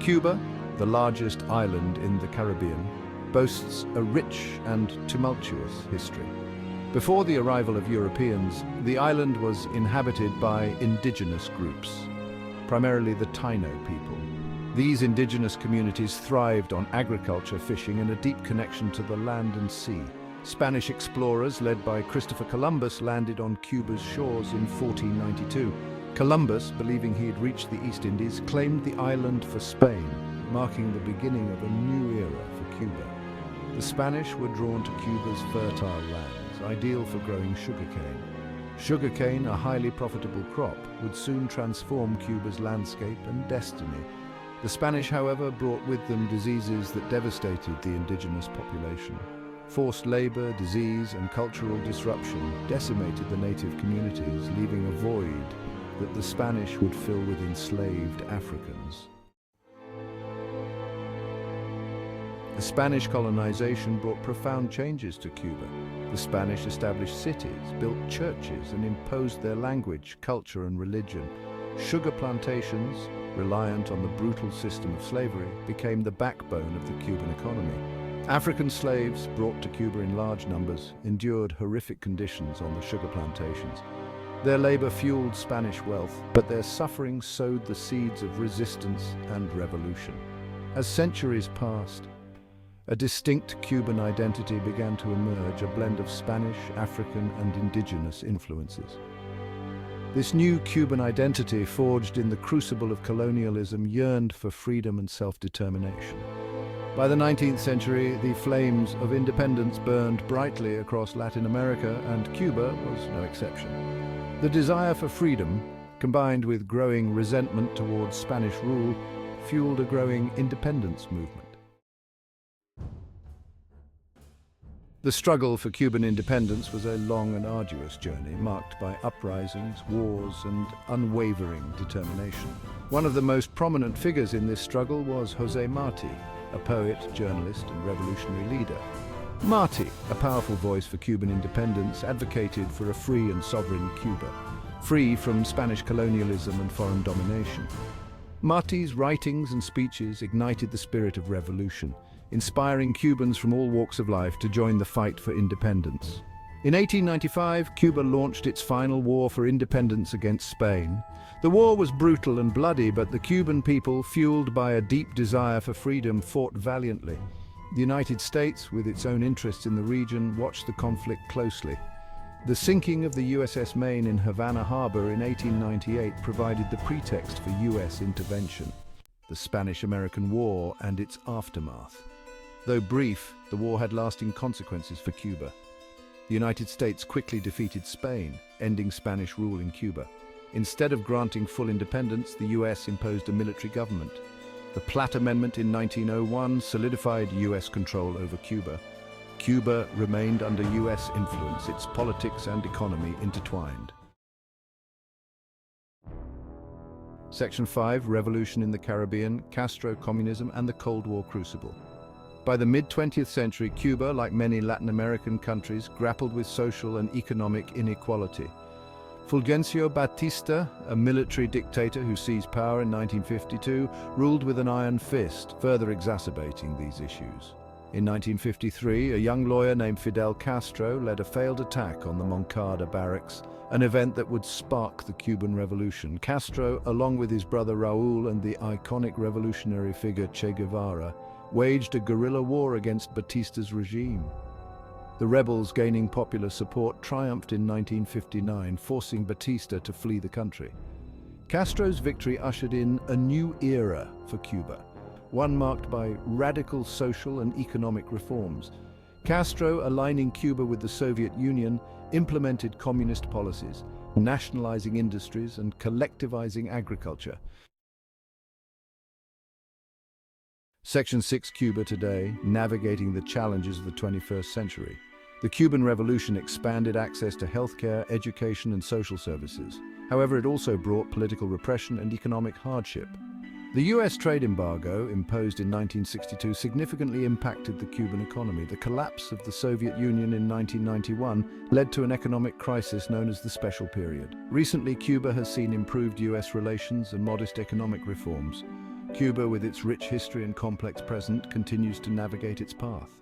Cuba, the largest island in the Caribbean, boasts a rich and tumultuous history. Before the arrival of Europeans, the island was inhabited by indigenous groups, primarily the Taino people. These indigenous communities thrived on agriculture, fishing, and a deep connection to the land and sea. Spanish explorers led by Christopher Columbus landed on Cuba's shores in 1492. Columbus, believing he had reached the East Indies, claimed the island for Spain, marking the beginning of a new era for Cuba. The Spanish were drawn to Cuba's fertile lands, ideal for growing sugarcane. Sugarcane, a highly profitable crop, would soon transform Cuba's landscape and destiny. The Spanish, however, brought with them diseases that devastated the indigenous population. Forced labor, disease, and cultural disruption decimated the native communities, leaving a void that the Spanish would fill with enslaved Africans. The Spanish colonization brought profound changes to Cuba. The Spanish established cities, built churches, and imposed their language, culture, and religion. Sugar plantations, reliant on the brutal system of slavery, became the backbone of the Cuban economy. African slaves, brought to Cuba in large numbers, endured horrific conditions on the sugar plantations. Their labor fueled Spanish wealth, but their suffering sowed the seeds of resistance and revolution. As centuries passed, a distinct Cuban identity began to emerge, a blend of Spanish, African, and indigenous influences. This new Cuban identity, forged in the crucible of colonialism, yearned for freedom and self-determination. By the 19th century, the flames of independence burned brightly across Latin America, and Cuba was no exception. The desire for freedom, combined with growing resentment towards Spanish rule, fueled a growing independence movement. The struggle for Cuban independence was a long and arduous journey, marked by uprisings, wars, and unwavering determination. One of the most prominent figures in this struggle was José Martí, a poet, journalist, and revolutionary leader. Martí, a powerful voice for Cuban independence, advocated for a free and sovereign Cuba, free from Spanish colonialism and foreign domination. Martí's writings and speeches ignited the spirit of revolution, inspiring Cubans from all walks of life to join the fight for independence. In 1895, Cuba launched its final war for independence against Spain. The war was brutal and bloody, but the Cuban people, fueled by a deep desire for freedom, fought valiantly. The United States, with its own interests in the region, watched the conflict closely. The sinking of the USS Maine in Havana Harbor in 1898 provided the pretext for US intervention. The Spanish-American War and its aftermath. Though brief, the war had lasting consequences for Cuba. The United States quickly defeated Spain, ending Spanish rule in Cuba. Instead of granting full independence, the US imposed a military government. The Platt Amendment in 1901 solidified US control over Cuba. Cuba remained under US influence, its politics and economy intertwined. Section 5, Revolution in the Caribbean, Castro Communism and the Cold War Crucible. By the mid-20th century, Cuba, like many Latin American countries, grappled with social and economic inequality. Fulgencio Batista, a military dictator who seized power in 1952, ruled with an iron fist, further exacerbating these issues. In 1953, a young lawyer named Fidel Castro led a failed attack on the Moncada barracks, an event that would spark the Cuban Revolution. Castro, along with his brother Raúl and the iconic revolutionary figure Che Guevara, waged a guerrilla war against Batista's regime. The rebels, gaining popular support, triumphed in 1959, forcing Batista to flee the country. Castro's victory ushered in a new era for Cuba, one marked by radical social and economic reforms. Castro, aligning Cuba with the Soviet Union, implemented communist policies, nationalizing industries and collectivizing agriculture. Section 6, Cuba today, navigating the challenges of the 21st century. The Cuban Revolution expanded access to healthcare, education, and social services. However, it also brought political repression and economic hardship. The US trade embargo, imposed in 1962, significantly impacted the Cuban economy. The collapse of the Soviet Union in 1991 led to an economic crisis known as the Special Period. Recently, Cuba has seen improved US relations and modest economic reforms. Cuba, with its rich history and complex present, continues to navigate its path.